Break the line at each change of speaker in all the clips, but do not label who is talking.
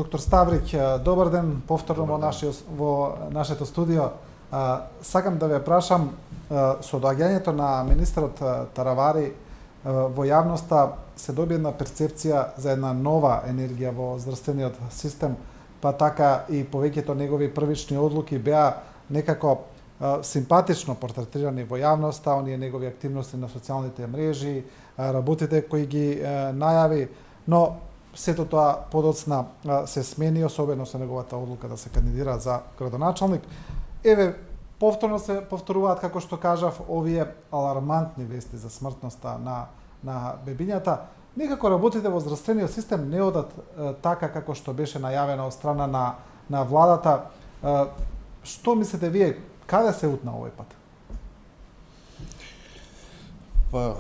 Доктор Ставриќ, добар ден, повторно во нашето студио. Сакам да ве прашам, со доаѓањето на министерот Таравари во јавноста се доби една перцепција за една нова енергија во здравствениот систем, па така и повеќето негови првични одлуки беа некако симпатично портретирани во јавноста, оние негови активности на социјалните мрежи, работите кои ги најави, но сето тоа подоцна се смени, особено со неговата одлука да се кандидира за градоначалник. Еве, повторно се повторуваат, како што кажав, овие алармантни вести за смртноста на бебињата. Некако работите во здравствениот систем не одат така како што беше најавено од страна на владата. Што мислите вие, каде се утна овој пат?
Па,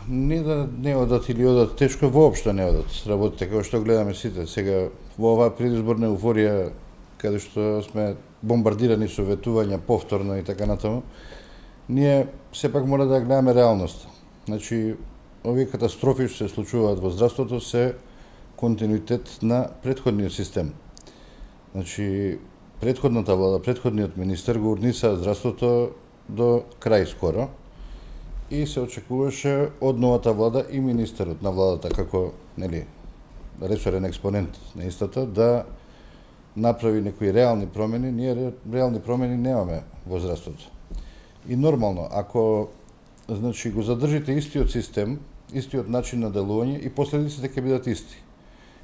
не да не одат или одат тешко, воопшто не одат работите, како што гледаме сите сега во оваа предизборна еуфорија, каде што сме бомбардирани со ветувања повторно и така натаму, ние сепак мора да гледаме реалноста. Значи, овие катастрофи што се случуваат во здравството се континуитет на претходниот систем. Значи, претходната влада, претходниот министер го урниса здравството до крај скоро и се очекуваше од новата влада и министерот на владата како, нели, ресорен експонент на истата да направи некои реални промени. Ние реални промени немаме во здравството. И нормално, ако значи го задржите истиот систем, истиот начин на делување, и последиците ќе бидат исти.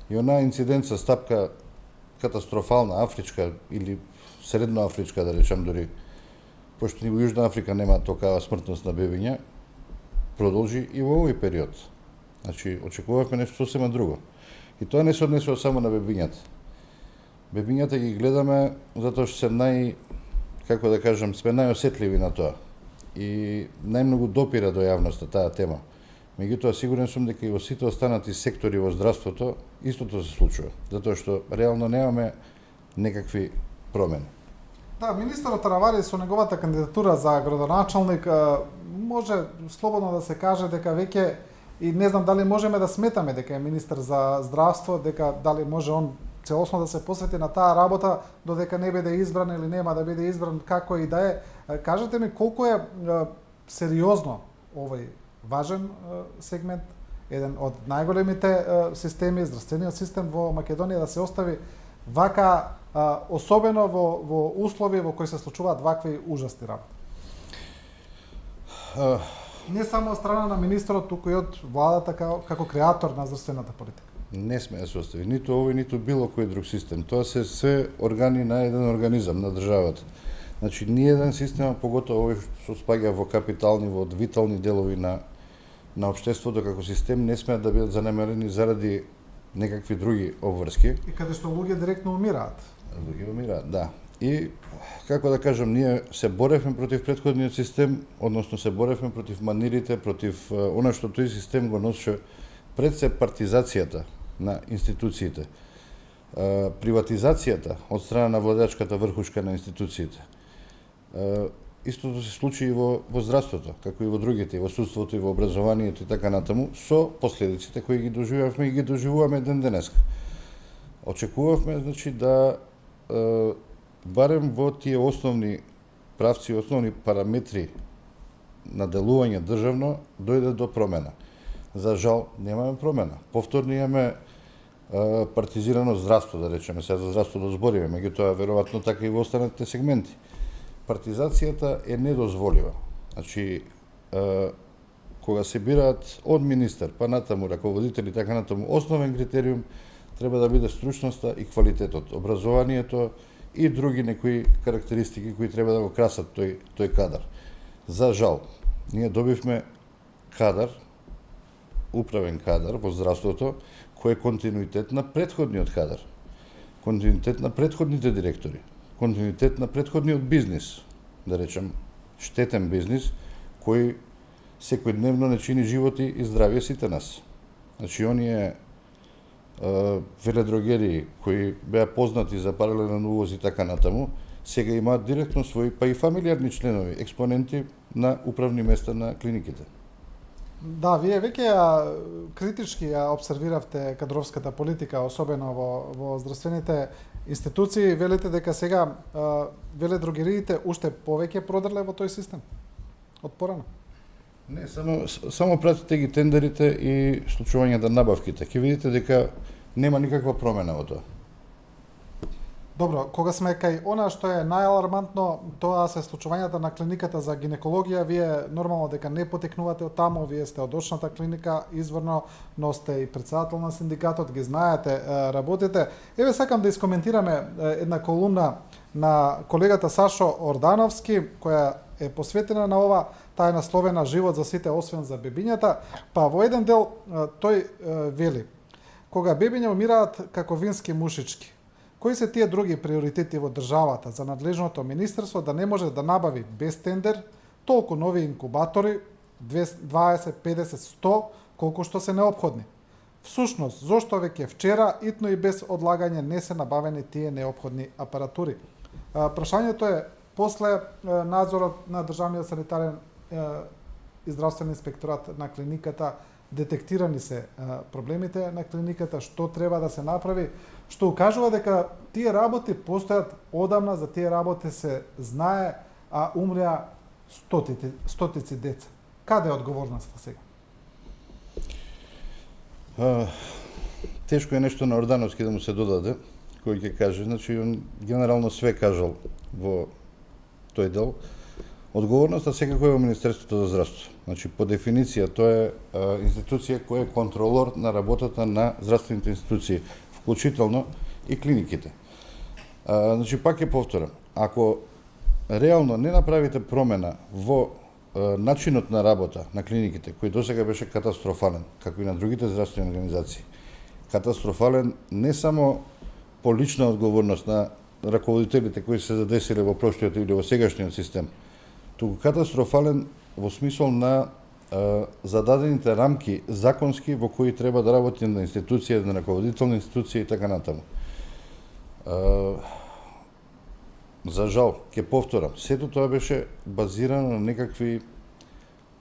И онаа инциденца, стапка катастрофална, афричка или средноафричка, да речам дури, пошто ни во Јужна Африка нема токава смртност на бебиња, продолжи и во овој период. Значи, очекувавме нешто сосема друго. И тоа не се однесува само на бебињата. Бебињата ги гледаме затоа што се како да кажам, сме најосетливи на тоа. И најмногу допира до јавноста таа тема. Меѓутоа, сигурен сум дека и во сите останати сектори во здравството истото се случува, затоа што реално немаме некакви промени.
Да, министерот Таравари со неговата кандидатура за градоначалник може слободно да се каже дека веќе, и не знам дали можеме да сметаме дека е министер за здравство, дека дали може он целосно да се посвети на таа работа додека не биде избран или нема да биде избран, како и да е. Кажете ми колку е сериозно овој важен сегмент, еден од најголемите системи, здравствениот систем во Македонија, да се остави вака, особено во услови во кои се случуваат вакви ужасни работи? Не само од страна на министерот, туку и од владата како креатор на здравствената политика.
Не сме да се остави ниту овој, ниту било кој друг систем. Тоа се све органи на еден организам на државата. Значи, ниеден систем, поготово овој што спаѓа во капитални, во витални делови на општеството како систем, не сме да бидат занемарени заради некакви други обврски.
И каде што луѓе директно умираат.
Луѓе умираат, да. И, како да кажам, ние се боревме против претходниот систем, односно се боревме против манирите, против она што тој систем го носеше пред се партизацијата на институциите, приватизацијата од страна на владачката врхушка на институциите. Истото се случи и во здравството, како и во другите, и во судството, и во образованието и така натаму, со последиците кои ги доживеавме и ги доживуваме ден денеска. Очекувавме, значи, да барем во тие основни правци, основни параметри на делување државно дојде до промена. За жал, немаме промена. Повторно имаме партизирано здравство, да речеме, сега за здравство да збориме, меѓутоа веројатно така и во останатите сегменти. Партизацијата е недозволива. Значи, кога се бираат од министер, па натаму раководители, така натаму, основен критериум треба да биде стручноста и квалитетот, образованието и други некои карактеристики кои треба да го красат тој кадар. За жал, ние добивме кадар, управен кадар во здравството, кој е континуитет на претходниот кадар, континуитет на претходните директори, континуитет на претходниот бизнис, да речем, штетен бизнис, кој секојдневно не чини животи и здравје сите нас. Значи, оние веледрогерии кои беа познати за паралелен увоз и така натаму, сега имаат директно своји, па и фамилиарни членови, експоненти на управни места на клиниките.
Да, вие веќе критички ја обсервиравте кадровската политика, особено во здравствените институции, велите дека сега веледрогериите уште повеќе продрле во тој систем од порано.
Не, само пратите ги тендерите и случувањата набавките. Ќе видите дека нема никаква промена во тоа.
Добро, кога сме кај она што е најалармантно, тоа се случувањата на клиниката за гинекологија. Вие нормално дека не потекнувате од таму, вие сте од очната клиника изворно, но сте и председател на синдикатот, ги знаете, работите. Еве сакам да искоментираме една колумна на колегата Сашо Ордановски, која е посветена на ова, таа е насловена "Живот за сите освен за бебињата", па во еден дел тој вели: "Кога бебиња умираат како вински мушички, кои се тие други приоритети во државата за надлежното министерство да не може да набави без тендер толку нови инкубатори, 20, 50, 100, колку што се неопходни? Всушност, зошто веќе вчера, итно и без одлагање, не се набавени тие неопходни апаратури?" Прашањето е, после надзорот на државниот санитарен и здравствен инспекторат на клиниката, детектирани се проблемите на клиниката, што треба да се направи, што укажува дека тие работи постојат одамна, за тие работи се знае, а умреа стотици деца. Каде е одговорноста сега?
Тешко е нешто на Ордановски да му се додаде, кој ќе каже, значи он генерално све кажал во тој дел. Одговорноста секако е во Министерството за здравство. Значи, по дефиниција, тоа е институција која е контролор на работата на здравствените институции, вклучително и клиниките. Значи, пак ќе повторам, ако реално не направите промена во начинот на работа на клиниките, кој досега беше катастрофален, како и на другите здравствени организации, катастрофален не само по лична одговорност на раководителите кои се задесиле во прошлиот или во сегашниот систем, туку катастрофален во смисол на зададените рамки законски во кои треба да работи на институција, на раководителна институција и така натаму. За жал, ќе повторам, сето тоа беше базирано на некакви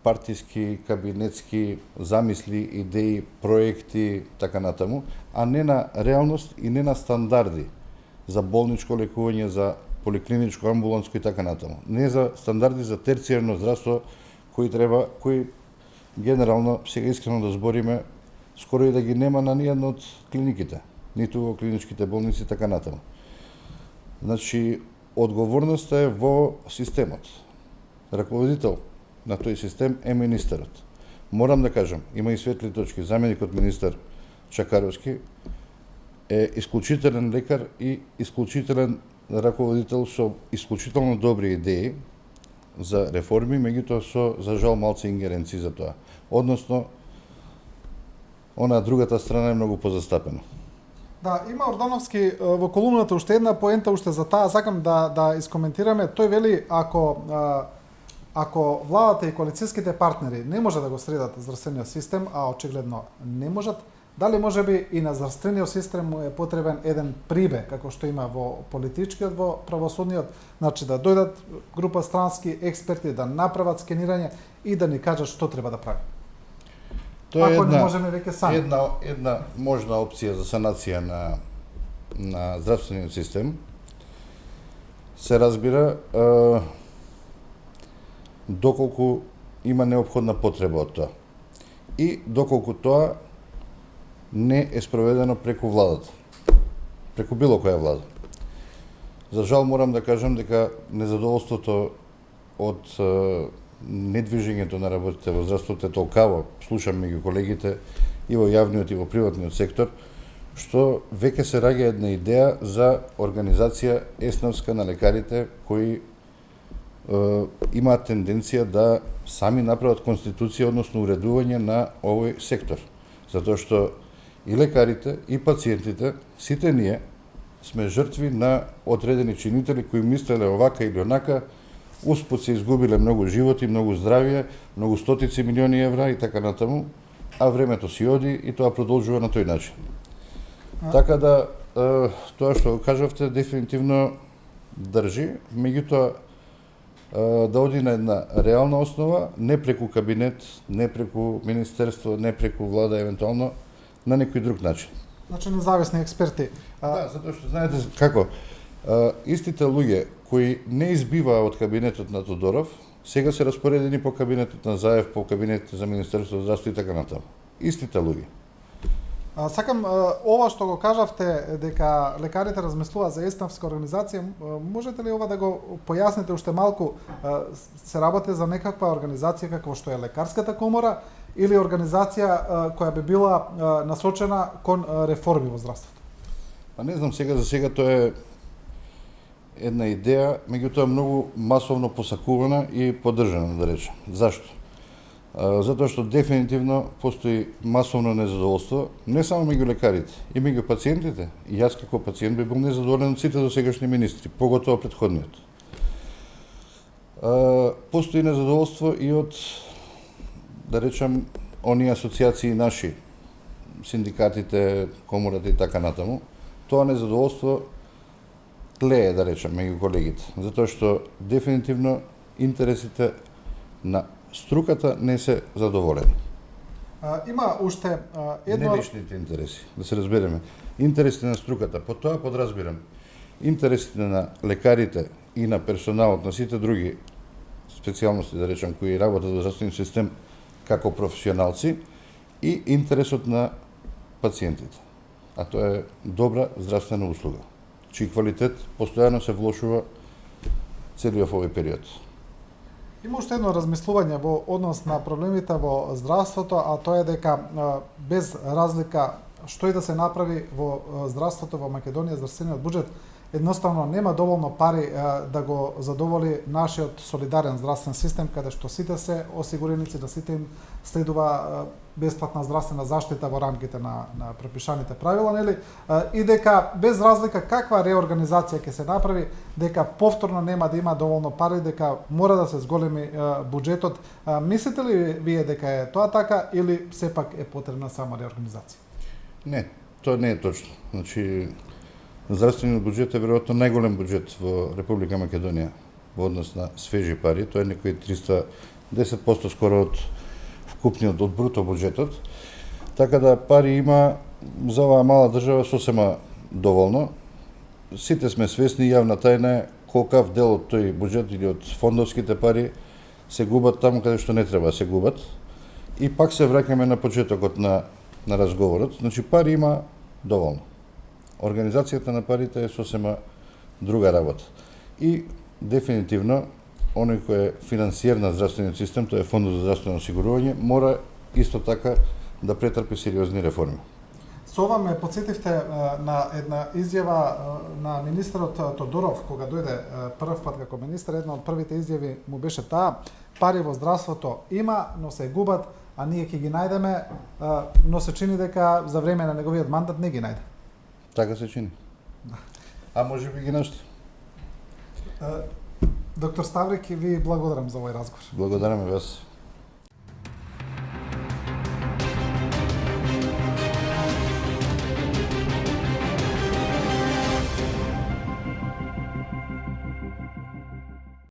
партиски, кабинетски замисли, идеи, проекти, така натаму, а не на реалност и не на стандарди за болничко лекување, за поликлиничко, амбуланско и така натаму. Не за стандарди за терцијарно здравство кои генерално, сега искрено да збориме, скоро и да ги нема на ниједна од клиниките, ниту во клиничките болници и така натаму. Значи, одговорноста е во системот. Раководител на тој систем е министерот. Морам да кажам, има и светли точки. Заменикот министер Чакаровски е исклучителен лекар и исклучителен раководител со исклучително добри идеи за реформи, меѓутоа со, за жал, малце ингеренции за тоа. Односно, она другата страна е многу позастапена.
Да, има Ордановски во колумната уште една поента, уште за таа сакам да искоментираме. Тој вели, ако владата и коалицијските партнери не може да го средат здравствениот систем, а очигледно не можат, дали може би и на здравствениот систем му е потребен еден прибе, како што има во политичкиот, во правосудниот, значи да дојдат група странски експерти, да направат скенирање и да ни кажат што треба да прави.
Тоа е
Ако не можеме веќе сами.
една можна опција за санација на здравствениот систем. Се разбира доколку има неопходна потреба од тоа. И доколку тоа не е спроведено преку владата, преку било која влада. За жал морам да кажам дека незадоволството од недвижењето на работите во здравството е толкаво, слушам меѓу колегите и во јавниот и во приватниот сектор, што веќе се раѓа една идеја за организација есновска на лекарите кои имаат тенденција да сами направат конституција, односно уредување на овој сектор. Затоа што и лекарите, и пациентите, сите ние сме жртви на одредени чинители кои мислеле овака или онака, успут се изгубиле многу животи, многу здравје, многу стотици милиони евра и така натаму, а времето си оди и тоа продолжува на тој начин. Така да, тоа што кажавте дефинитивно држи, меѓутоа да оди на една реална основа, не преку кабинет, не преку министерство, не преку влада евентуално, на некој друг начин.
Значи независни експерти.
Да, затоа што знаете како истите луѓе кои не избиваа од кабинетот на Тодоров, сега се распоредени по кабинетот на Заев, по кабинетот за Министерство за здравство и така натаму. Истите луѓе.
Сакам ова што го кажавте дека лекарите размислуваат за еснафска организација, можете ли ова да го појасните уште малку? Се работи за некаква организација како што е лекарската комора или организација која би била насочена кон реформи во здравството?
Па не знам, сега за сега тоа е една идеја, меѓутоа многу масовно посакувана и поддржана, да речем. Зашто? Затоа што дефинитивно постои масовно незадоволство, не само меѓу лекарите, и меѓу пациентите. И јас како пациент би бил незадоволен од сите досегашни министри, поготово претходниот. Постои незадоволство и од, да речем, оние асоциации наши, синдикатите, комората и така натаму. Тоа незадоволство тлее, да речем, меѓу колегите, затоа што дефинитивно интересите на струката не се задоволени.
Има уште едно...
Не личните интереси, да се разбереме. Интересите на струката, по тоа подразбирам интересите на лекарите и на персоналот, на сите други специјалности, да речем, кои работат во здравствениот систем како професионалци, и интересот на пациентите. А тоа е добра здравствена услуга, чиј квалитет постојано се влошува целиот овој период.
Има уште едно размислување во однос на проблемите во здравството, а тоа е дека без разлика што и да се направи во здравството во Македонија, здравствениот буџет едноставно нема доволно пари да го задоволи нашиот солидарен здравствен систем, каде што сите се осигуреници, да сите им следува бесплатна здравствена заштита во рамките на пропишаните правила, нели? И дека без разлика каква реорганизација ќе се направи, дека повторно нема да има доволно пари, дека мора да се зголеми буџетот. Мислите ли вие дека е тоа така или сепак е потребна само реорганизација?
Не, тоа не е точно. Значи, здравствениот буџет е веројатно најголем буџет во Република Македонија во однос на свежи пари. Тоа е некои 310% скоро од вкупниот од бруто буџетот. Така да пари има за оваа мала држава сосема доволно. Сите сме свесни, јавна тајна е колкав дел од тој буџет или од фондовските пари се губат таму каде што не треба да се губат. И пак се враќаме на почетокот на разговорот. Значи пари има доволно. Организацијата на парите е сосема друга работа. И дефинитивно, оној кој е финансиер на здравствениот систем, тоа е Фондот за здравствено осигурување, мора исто така да претрпи сериозни реформи.
Со ова ме подсетивте на една изјава на министерот Тодоров, кога дојде прв пат како министер. Една од првите изјави му беше таа: пари во здравството има, но се губат, а ние ќе ги најдеме, но се чини дека за време на неговиот мандат не ги најде.
Така се чини. А може би ги нашли.
Доктор Ставрик, ви благодарам за овој разговор.
Благодарам и вас.